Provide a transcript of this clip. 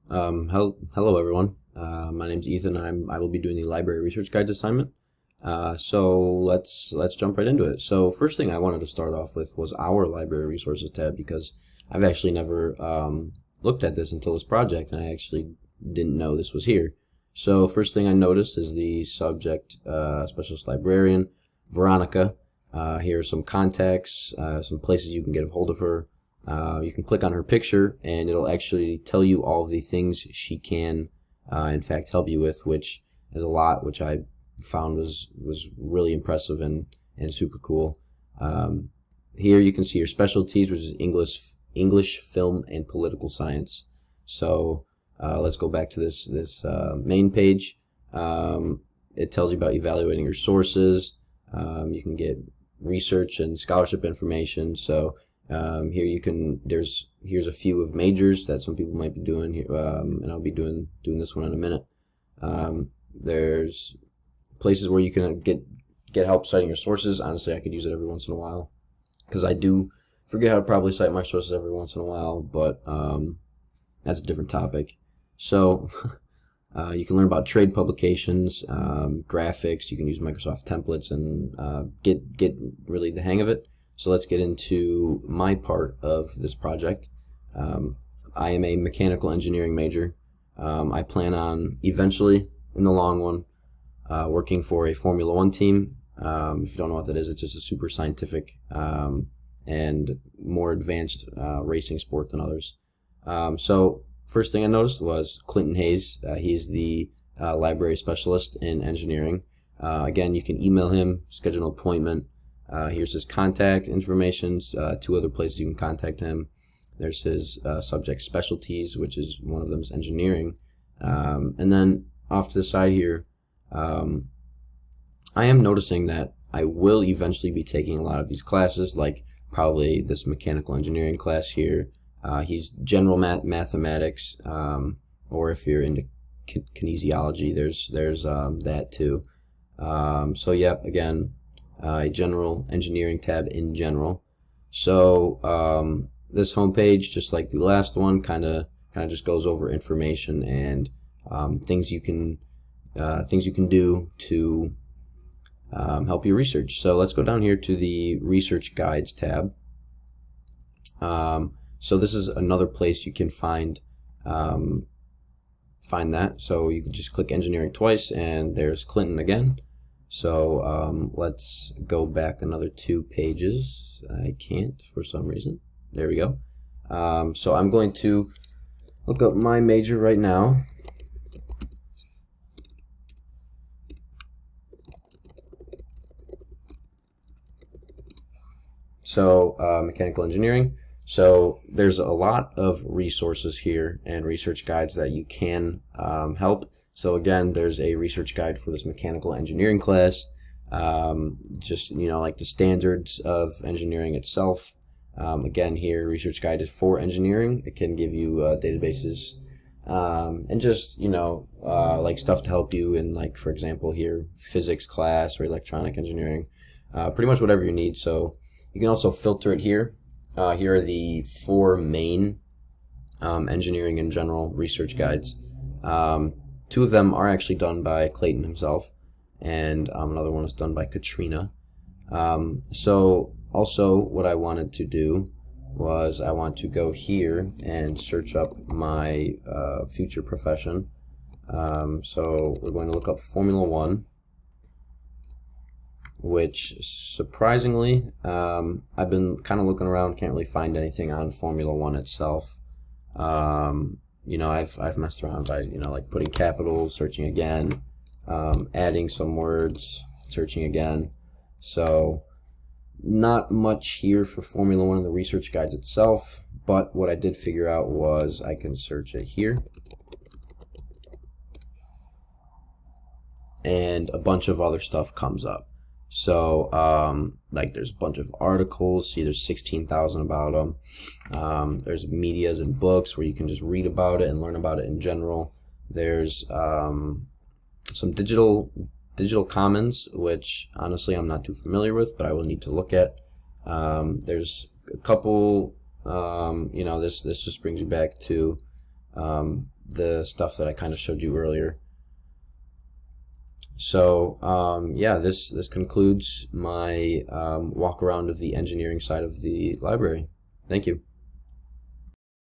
Hello everyone. My name's Ethan. I will be doing the library research guides assignment. So let's jump right into it. So first thing I wanted to start off with was our library resources tab because I've actually never looked at this until this project, and I actually didn't know this was here. So first thing I noticed is the subject specialist librarian, Veronica. Here are some contacts, some places you can get a hold of her. You can click on her picture and it'll actually tell you all of the things she can in fact help you with, which is a lot, which I found was really impressive and super cool. Here you can see your specialties, which is English, film, and political science. So let's go back to this main page. It tells you about evaluating your sources. You can get research and scholarship information. So here you can, here's a few of majors that some people might be doing here, and I'll be doing this one in a minute. There's places where you can get help citing your sources. Honestly, I could use it every once in a while because I do forget how to probably cite my sources every once in a while, but that's a different topic. So you can learn about trade publications, graphics. You can use Microsoft templates and get really the hang of it. So let's get into my part of this project. I am a mechanical engineering major. I plan on eventually, in the long run, working for a Formula One team. If you don't know what that is, it's just a super scientific and more advanced racing sport than others. So first thing I noticed was Clinton Hayes. He's the library specialist in engineering. Again, you can email him, schedule an appointment. Here's his contact information, two other places you can contact him. There's his subject specialties, which is one of them is engineering. And then off to the side here, I am noticing that I will eventually be taking a lot of these classes, like probably this mechanical engineering class here. He's general mathematics, or if you're into kinesiology, there's that too. So yeah, again, a general engineering tab in general. So this homepage, just like the last one, kind of just goes over information and things you can do to help you research. So let's go down here to the research guides tab. So this is another place you can find that. So you can just click engineering twice, and there's Clinton again. So let's go back another 2 pages. I can't for some reason. There we go. So I'm going to look up my major right now. So mechanical engineering. So there's a lot of resources here and research guides that you can help. So again, there's a research guide for this mechanical engineering class. Just, like the standards of engineering itself. Again, here, research guide is for engineering. It can give you databases and just, like stuff to help you in, like, for example, here, physics class or electronic engineering. Pretty much whatever you need. So you can also filter it here. Here are the 4 main engineering in general research guides. 2 of them are actually done by Clayton himself, and another one is done by Katrina. So also what I wanted to do was I want to go here and search up my future profession. So we're going to look up Formula One, which surprisingly, I've been kind of looking around, can't really find anything on Formula One itself. I've messed around by, like putting capitals, searching again, adding some words, searching again. So not much here for Formula One in the research guides itself, but what I did figure out was I can search it here. And a bunch of other stuff comes up. So, like there's a bunch of articles, see there's 16,000 about them. There's medias and books where you can just read about it and learn about it in general. There's some digital commons, which honestly I'm not too familiar with, but I will need to look at. There's a couple, this just brings you back to the stuff that I kind of showed you earlier. So yeah, this concludes my walk around of the engineering side of the library. Thank you.